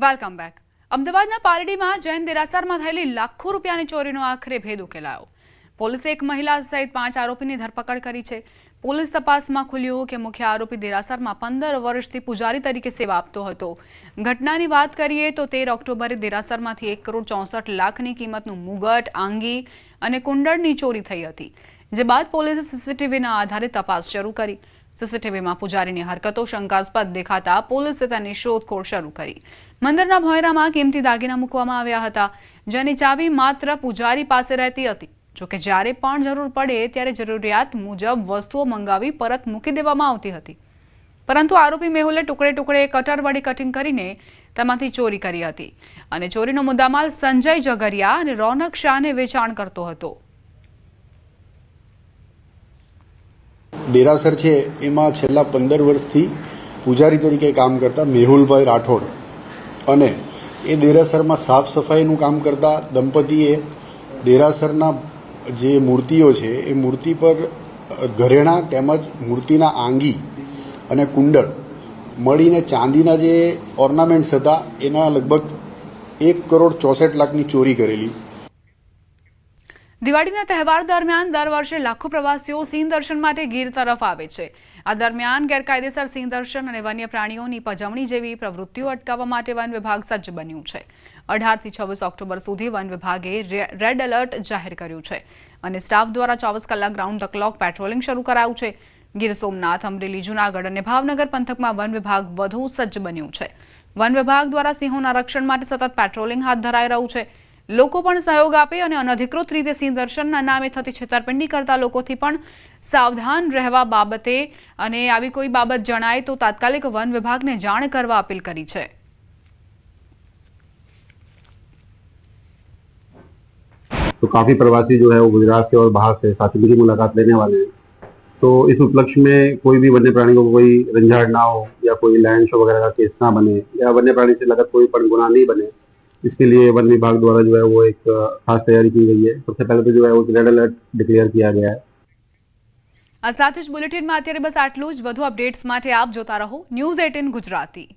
Welcome back. અમદાવાદના પાલડીમાં જૈન દેરાસરમાં થયેલી લાખો રૂપિયાની ચોરીનો આખરે ભેદ ઉકેલાયો। પોલીસે એક મહિલા સહિત 5 આરોપીની ધરપકડ કરી છે। પોલીસ તપાસમાં ખુલ્યું કે મુખ્ય આરોપી દેરાસરમાં 15 વર્ષથી પૂજારી તરીકે સેવા આપતો હતો। ઘટનાની વાત કરીએ તો 13 ઓક્ટોબરે દેરાસરમાંથી 1,64,00,000ની કિંમતનું મુગટ, આંગી અને કુંડળની ચોરી થઈ હતી। જે બાદ પોલીસે સીસીટીવીના આધારે તપાસ શરૂ કરી। સીસીટીવીમાં પૂજારીની હરકતો શંકાસ્પદ દેખાતા પોલીસે તેની શોધખોળ શરૂ કરી। મંદિરના ભોંયરામાં કિંમતી દાગીના મૂકવામાં આવ્યા હતા, જેની ચાવી માત્ર પૂજારી પાસે રહેતી હતી। જોકે જ્યારે પણ જરૂર પડે ત્યારે જરૂરિયાત મુજબ વસ્તુઓ મંગાવી પરત મૂકી દેવામાં આવતી હતી। પરંતુ આરોપી મેહુલે ટુકડે ટુકડે કટર વડે કટિંગ કરીને તેમાંથી ચોરી કરી હતી અને ચોરીનો મુદ્દામાલ સંજય જગરિયા અને રોનક શાહને વેચાણ કરતો હતો। દેરાસર છે એમાં છેલ્લા 15 વર્ષથી પૂજારી તરીકે કામ કરતા મેહુલભાઈ રાઠોડ અને એ દેરાસરમાં સાફ સફાઈનું કામ કરતા દંપતીએ દેરાસરના જે મૂર્તિઓ છે એ મૂર્તિ પર ઘરેણાં તેમજ મૂર્તિના આંગી અને કુંડળ મળીને ચાંદીના જે ઓર્નામેન્ટ્સ હતા એના લગભગ 1,64,00,000ની ચોરી કરેલી। દિવાળીના તહેવાર દરમિયાન દર વર્ષે લાખો પ્રવાસીઓ સિંહ દર્શન માટે ગીર તરફ આવે છે। આ દરમિયાન ગેરકાયદેસર સિંહ દર્શન અને વન્ય પ્રાણીઓની પજવણી જેવી પ્રવૃત્તિઓ અટકાવવા માટે વન વિભાગ સજ્જ બન્યું છે। 18 થી 26 ઓક્ટોબર સુધી વન વિભાગે રેડ એલર્ટ જાહેર કર્યું છે અને સ્ટાફ દ્વારા 24 કલાક રાઉન્ડ ધ ક્લોક પેટ્રોલિંગ શરૂ કરાયું છે। ગીર સોમનાથ, અમરેલી, જૂનાગઢ અને ભાવનગર પંથકમાં વન વિભાગ વધુ સજ્જ બન્યું છે। વન વિભાગ દ્વારા સિંહોના રક્ષણ માટે સતત પેટ્રોલિંગ હાથ ધરાઈ રહ્યું છે। લોકો પણ સહયોગ આપે અને અનધિકૃત રીતે સિંહ દર્શનના નામે થતી છેતરપિંડી કરતા લોકોથી પણ સાવધાન રહેવા બાબતે અને આવી કોઈ બાબત જણાય તો તાત્કાલિક વન વિભાગને જાણ કરવા અપીલ કરી છે। तो काफ़ी प्रवासी जो है वो गुजरात से और बाहर से साथी की मुलाकात लेने वाले हैं। तो इस उपलक्ष्य में कोई भी वन्य प्राणी को कोई रंझाड़ ना हो या कोई लैंड शो वगैरह का केस ना बने या वन्य प्राणी से लगत कोई पण गुनाह नहीं बने, इसके लिए वन विभाग द्वारा जो है वो एक खास तैयारी की गई है। सबसे पहले तो जो है वो रेड अलर्ट डिक्लेयर किया गया है। આ સાથે જ બુલેટિનમાં અત્યારે બસ આટલું જ। વધુ અપડેટ્સ માટે આપ જોતા રહો News 18 ગુજરાતી।